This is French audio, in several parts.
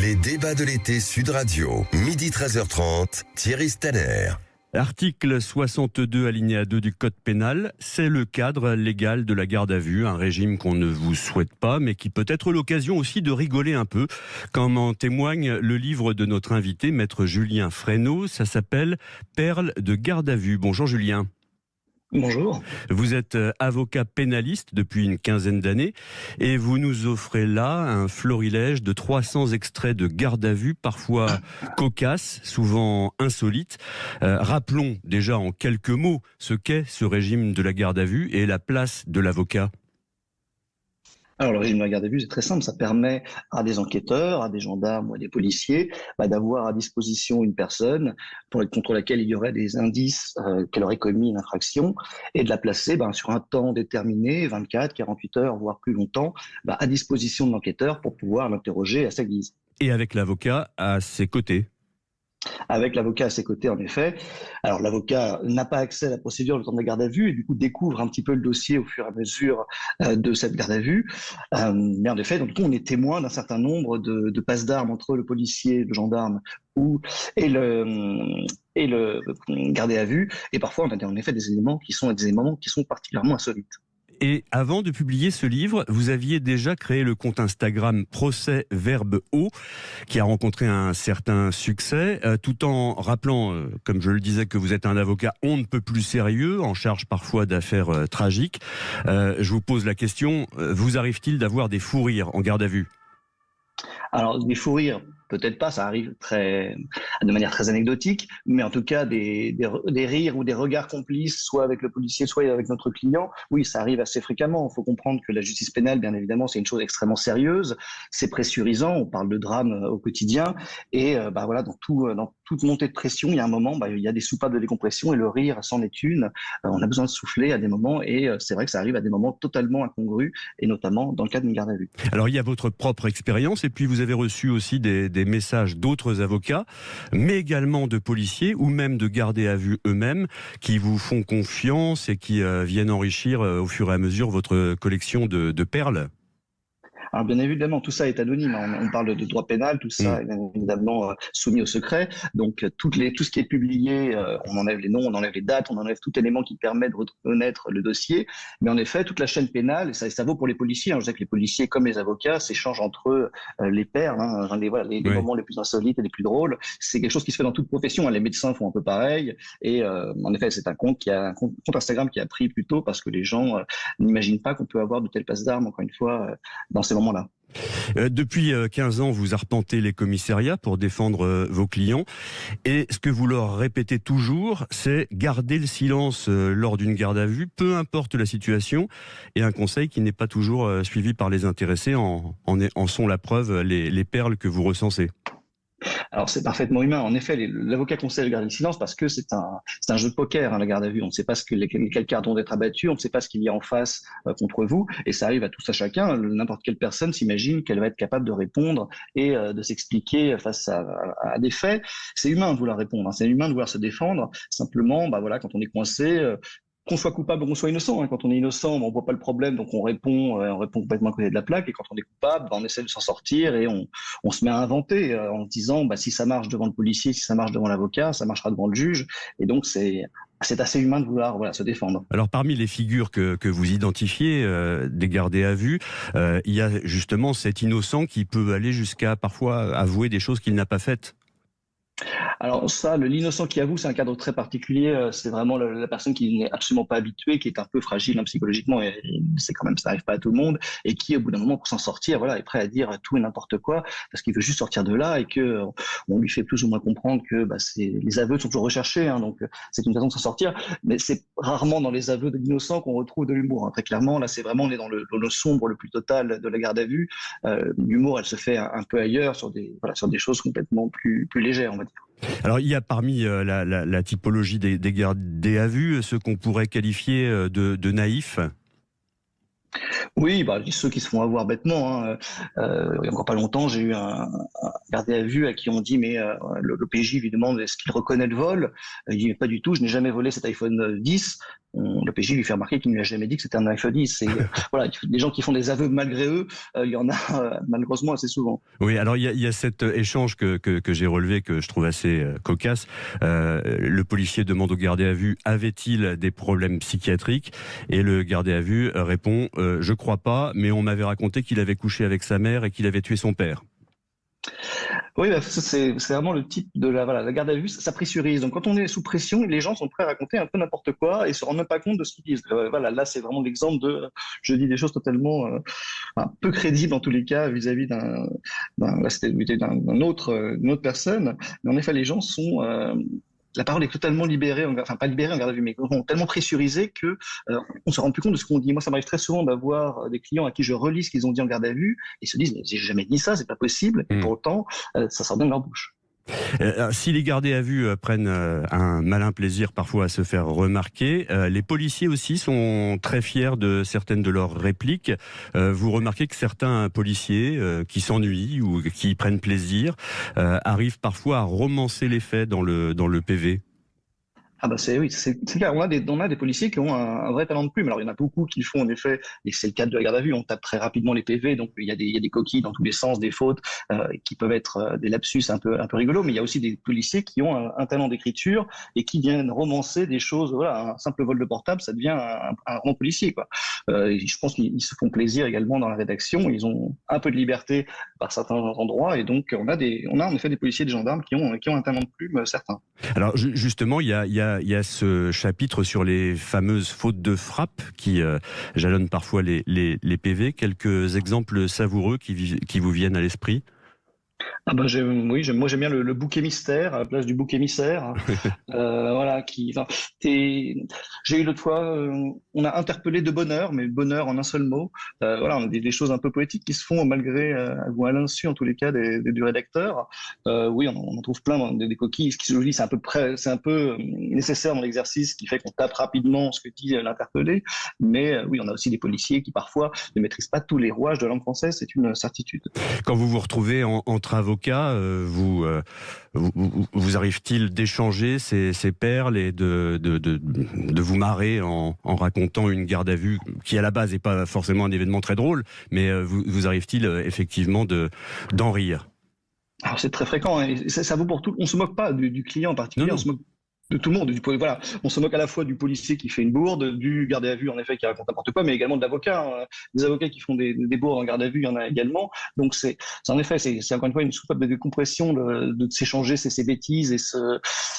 Les débats de l'été Sud Radio, midi 13h30, Thierry Staller. Article 62 alinéa 2 du Code pénal, c'est le cadre légal de la garde à vue, un régime qu'on ne vous souhaite pas, mais qui peut être l'occasion aussi de rigoler un peu, comme en témoigne le livre de notre invité, maître Julien Fresneau. Ça s'appelle « Perles de garde à vue ». Bonjour Julien. Bonjour. Vous êtes avocat pénaliste depuis une quinzaine d'années et vous nous offrez là un florilège de 300 extraits de garde à vue, parfois cocasses, souvent insolites. Rappelons déjà en quelques mots ce qu'est ce régime de la garde à vue et la place de l'avocat. Alors, le régime de la garde à vue, c'est très simple. Ça permet à des enquêteurs, à des gendarmes ou à des policiers d'avoir à disposition une personne contre laquelle il y aurait des indices qu'elle aurait commis une infraction et de la placer sur un temps déterminé, 24, 48 heures, voire plus longtemps, à disposition de l'enquêteur pour pouvoir l'interroger à sa guise. Et avec l'avocat à ses côtés. Avec l'avocat à ses côtés, en effet. Alors, l'avocat n'a pas accès à la procédure le temps de la garde à vue et du coup découvre un petit peu le dossier au fur et à mesure de cette garde à vue. Mais en effet, donc, on est témoin d'un certain nombre de passes d'armes entre le policier, le gendarme et le gardé à vue. Et parfois, on a en effet des éléments qui sont particulièrement insolites. Et avant de publier ce livre, vous aviez déjà créé le compte Instagram Procès Verbe O, qui a rencontré un certain succès, tout en rappelant, comme je le disais, que vous êtes un avocat on ne peut plus sérieux, en charge parfois d'affaires tragiques. Je vous pose la question, vous arrive-t-il d'avoir des fous rires en garde à vue ? Alors, des fous rires, peut-être pas, ça arrive de manière très anecdotique, mais en tout cas, des rires ou des regards complices, soit avec le policier, soit avec notre client, oui, ça arrive assez fréquemment. Il faut comprendre que la justice pénale, bien évidemment, c'est une chose extrêmement sérieuse, c'est pressurisant, on parle de drame au quotidien, et dans toute montée de pression, il y a un moment, il y a des soupapes de décompression, et le rire, c'en est une. On a besoin de souffler à des moments, et c'est vrai que ça arrive à des moments totalement incongrus, et notamment dans le cas d'une garde à vue. Alors, il y a votre propre expérience, et puis vous avez reçu aussi des messages d'autres avocats, mais également de policiers ou même de gardés à vue eux-mêmes qui vous font confiance et qui viennent enrichir au fur et à mesure votre collection de perles. Alors bien évidemment, tout ça est anonyme. On parle de droit pénal, tout ça est bien évidemment soumis au secret. Donc tout ce qui est publié, on enlève les noms, on enlève les dates, on enlève tout élément qui permet de reconnaître le dossier. Mais en effet, toute la chaîne pénale, et ça vaut pour les policiers. Je sais que les policiers, comme les avocats, s'échangent entre eux les perles, les moments les plus insolites et les plus drôles. C'est quelque chose qui se fait dans toute profession. Les médecins font un peu pareil. Et en effet, c'est un compte Instagram qui a pris plus tôt parce que les gens n'imaginent pas qu'on peut avoir de telles passes d'armes, encore une fois, dans ces moments-là. Depuis 15 ans, vous arpentez les commissariats pour défendre vos clients. Et ce que vous leur répétez toujours, c'est garder le silence lors d'une garde à vue, peu importe la situation. Et un conseil qui n'est pas toujours suivi par les intéressés, en sont la preuve les perles que vous recensez. Alors c'est parfaitement humain. En effet, l'avocat conseille de garder le silence parce que c'est un jeu de poker, la garde à vue. On ne sait pas quelles cartes vont être abattues, on ne sait pas ce qu'il y a en face contre vous, et ça arrive à tous à chacun. N'importe quelle personne s'imagine qu'elle va être capable de répondre et de s'expliquer face à des faits. C'est humain de vouloir répondre, c'est humain de vouloir se défendre. Simplement, quand on est coincé. Qu'on soit coupable ou qu'on soit innocent. Quand on est innocent, on voit pas le problème, donc on répond complètement à côté de la plaque. Et quand on est coupable, on essaie de s'en sortir et on se met à inventer en se disant si ça marche devant le policier, si ça marche devant l'avocat, ça marchera devant le juge. Et donc c'est assez humain de vouloir se défendre. Alors parmi les figures que vous identifiez, des gardés à vue, il y a justement cet innocent qui peut aller jusqu'à parfois avouer des choses qu'il n'a pas faites. Alors ça, l'innocent qui avoue, c'est un cadre très particulier. C'est vraiment la personne qui n'est absolument pas habituée, qui est un peu fragile psychologiquement, et c'est quand même, ça n'arrive pas à tout le monde, et qui, au bout d'un moment, pour s'en sortir, est prêt à dire tout et n'importe quoi, parce qu'il veut juste sortir de là, et que on lui fait plus ou moins comprendre que les aveux sont toujours recherchés, donc c'est une façon de s'en sortir. Mais c'est rarement dans les aveux de l'innocent qu'on retrouve de l'humour. Très clairement, là, c'est vraiment, on est dans le sombre le plus total de la garde à vue. L'humour, elle se fait un peu ailleurs, sur des choses complètement plus légères, on va dire. Alors il y a parmi la typologie des gardés à vue ceux qu'on pourrait qualifier de naïfs. Oui, ceux qui se font avoir bêtement. Il y a encore pas longtemps, j'ai eu un gardé à vue à qui on dit le PJ lui demande est-ce qu'il reconnaît le vol. Il dit mais pas du tout, je n'ai jamais volé cet iPhone 10. le PJ lui fait remarquer qu'il ne lui a jamais dit que c'était un iPhone X. Voilà, des gens qui font des aveux malgré eux, il y en a malheureusement assez souvent. Oui, alors il y a cet échange que j'ai relevé, que je trouve assez cocasse. Le policier demande au gardé à vue: avait-il des problèmes psychiatriques? Et le gardé à vue répond: je crois pas, mais on m'avait raconté qu'il avait couché avec sa mère et qu'il avait tué son père. Oui, bah, c'est vraiment le type de la garde à vue, ça pressurise. Donc quand on est sous pression, les gens sont prêts à raconter un peu n'importe quoi et se rendent même pas compte de ce qu'ils disent. Voilà, là c'est vraiment l'exemple de, je dis des choses totalement peu crédibles en tous les cas vis-à-vis là, c'était d'une autre personne. Mais en effet, les gens sont la parole est totalement libérée, enfin pas libérée en garde à vue, mais tellement pressurisée que on se rend plus compte de ce qu'on dit. Moi, ça m'arrive très souvent d'avoir des clients à qui je relis ce qu'ils ont dit en garde à vue et se disent: mais j'ai jamais dit ça, c'est pas possible. Et pour autant, ça sort bien de leur bouche. Si les gardés à vue prennent un malin plaisir parfois à se faire remarquer, les policiers aussi sont très fiers de certaines de leurs répliques. Vous remarquez que certains policiers qui s'ennuient ou qui prennent plaisir arrivent parfois à romancer les faits dans le PV. Ah bah c'est clair. On a des policiers qui ont un vrai talent de plume. Alors il y en a beaucoup qui le font en effet, et c'est le cas de la garde à vue. On tape très rapidement les PV, donc il y a des coquilles dans tous les sens, des fautes qui peuvent être des lapsus un peu rigolos. Mais il y a aussi des policiers qui ont un talent d'écriture et qui viennent romancer des choses. Voilà, un simple vol de portable, ça devient un roman policier, quoi. Je pense qu'ils se font plaisir également dans la rédaction. Ils ont un peu de liberté par certains endroits, et donc on a en effet des policiers, des gendarmes qui ont un talent de plume certains. Alors justement, il y a ce chapitre sur les fameuses fautes de frappe qui jalonnent parfois les PV. Quelques exemples savoureux qui vous viennent à l'esprit? Ah bah moi j'aime bien le bouc émissaire à la place du bouc émissaire. Voilà, j'ai eu l'autre fois, on a interpellé de bonheur, mais bonheur en un seul mot. Voilà, on a des choses un peu poétiques qui se font malgré ou à l'insu en tous les cas du rédacteur. Oui, on en trouve plein dans des coquilles. Ce qui se dit, c'est un peu nécessaire dans l'exercice, qui fait qu'on tape rapidement ce que dit l'interpellé. Mais oui, on a aussi des policiers qui parfois ne maîtrisent pas tous les rouages de la langue française, c'est une certitude. Quand vous vous retrouvez entre avocats, vous arrive-t-il d'échanger ces perles et de vous marrer en racontant une garde à vue qui à la base n'est pas forcément un événement très drôle, mais vous arrive-t-il effectivement d'en rire? Alors c'est très fréquent, hein, et ça vaut pour tout. On se moque pas du client en Non, particulier, on non. se moque de tout le monde. Voilà, on se moque à la fois du policier qui fait une bourde, du gardé à vue en effet qui raconte n'importe quoi, mais également de l'avocat, hein. Des avocats qui font des bourdes en garde à vue, il y en a également. Donc en effet, c'est encore une fois une soupape de décompression de s'échanger ces bêtises et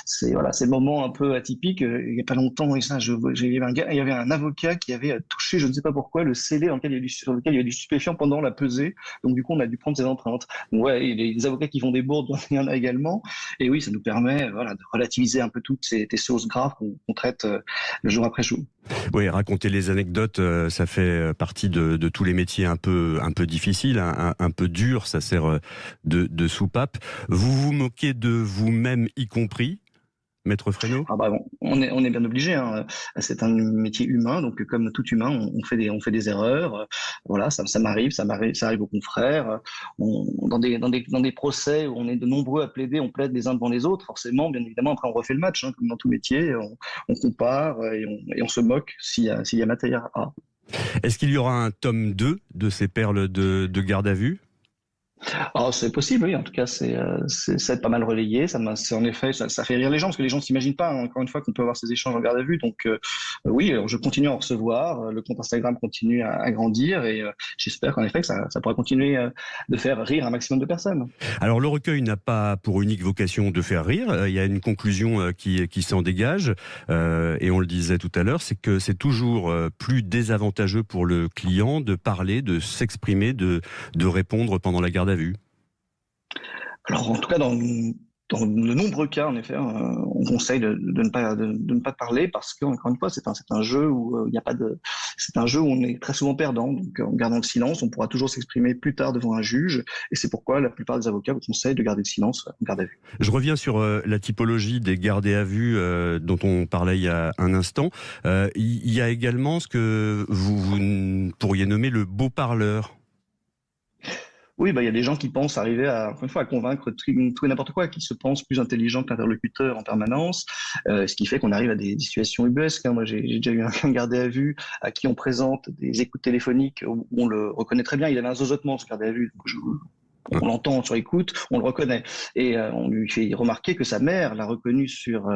ces moments un peu atypiques. Il y a pas longtemps, et ça, il y avait un avocat qui avait touché, je ne sais pas pourquoi, le scellé sur lequel il y avait du stupéfiant pendant la pesée. Donc du coup, on a dû prendre ses empreintes. Donc, ouais, et les avocats qui font des bourdes, il y en a également. Et oui, ça nous permet, voilà, de relativiser un peu toutes ces choses graves qu'on traite le jour après jour. Oui, raconter les anecdotes, ça fait partie de tous les métiers un peu difficiles, un peu durs. Ça sert de soupape. Vous vous moquez de vous-même, y compris, Maître Fresneau? Ah bah bon, on est bien obligé, hein. C'est un métier humain, donc comme tout humain, on fait des erreurs. Voilà, ça m'arrive, ça arrive aux confrères. Dans des procès où on est de nombreux à plaider, on plaide les uns devant les autres. Forcément, bien évidemment, après on refait le match, hein, comme dans tout métier. On compare et on se moque s'il y a matière à. Est-ce qu'il y aura un tome 2 de ces perles de garde à vue? Alors c'est possible, oui. En tout cas, ça a été pas mal relayé. En effet, ça fait rire les gens parce que les gens ne s'imaginent pas, hein, encore une fois, qu'on peut avoir ces échanges en garde à vue. Donc oui, alors je continue à en recevoir. Le compte Instagram continue à grandir et j'espère qu'en effet que ça pourra continuer de faire rire un maximum de personnes. Alors le recueil n'a pas pour unique vocation de faire rire. Il y a une conclusion qui s'en dégage, et on le disait tout à l'heure, c'est que c'est toujours plus désavantageux pour le client de parler, de s'exprimer, de répondre pendant la garde à vue. Alors en tout cas, dans de nombreux cas, en effet, on conseille de ne pas parler parce que, encore une fois, c'est un jeu où il n'y a pas de, c'est un jeu où on est très souvent perdant. Donc, en gardant le silence, on pourra toujours s'exprimer plus tard devant un juge. Et c'est pourquoi la plupart des avocats vous conseillent de garder le silence en garde à vue. Je reviens sur la typologie des gardés à vue dont on parlait il y a un instant. Il y a également ce que vous pourriez nommer le beau parleur. Oui, bah, il y a des gens qui pensent arriver à, encore une fois, à convaincre tout et n'importe quoi, qui se pensent plus intelligents que l'interlocuteur en permanence, ce qui fait qu'on arrive à des situations ubuesques. Hein. Moi, j'ai déjà eu un gardé à vue à qui on présente des écoutes téléphoniques où on le reconnaît très bien. Il avait un zozotement, ce gardé à vue. On l'entend sur écoute, on le reconnaît. Et on lui fait remarquer que sa mère l'a reconnu sur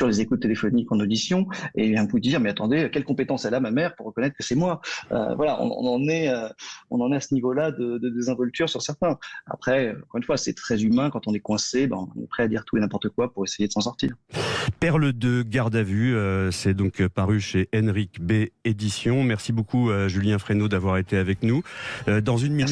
les écoutes téléphoniques en audition, et il vient vous dire, mais attendez, quelle compétence elle a, ma mère, pour reconnaître que c'est moi. Voilà, on en est à ce niveau-là de désinvolture sur certains. Après, encore une fois, c'est très humain, quand on est coincé, ben, on est prêt à dire tout et n'importe quoi pour essayer de s'en sortir. Perle de garde à vue, c'est donc paru chez Henrik B Éditions. Merci beaucoup Julien Fresneau d'avoir été avec nous. Dans une minute.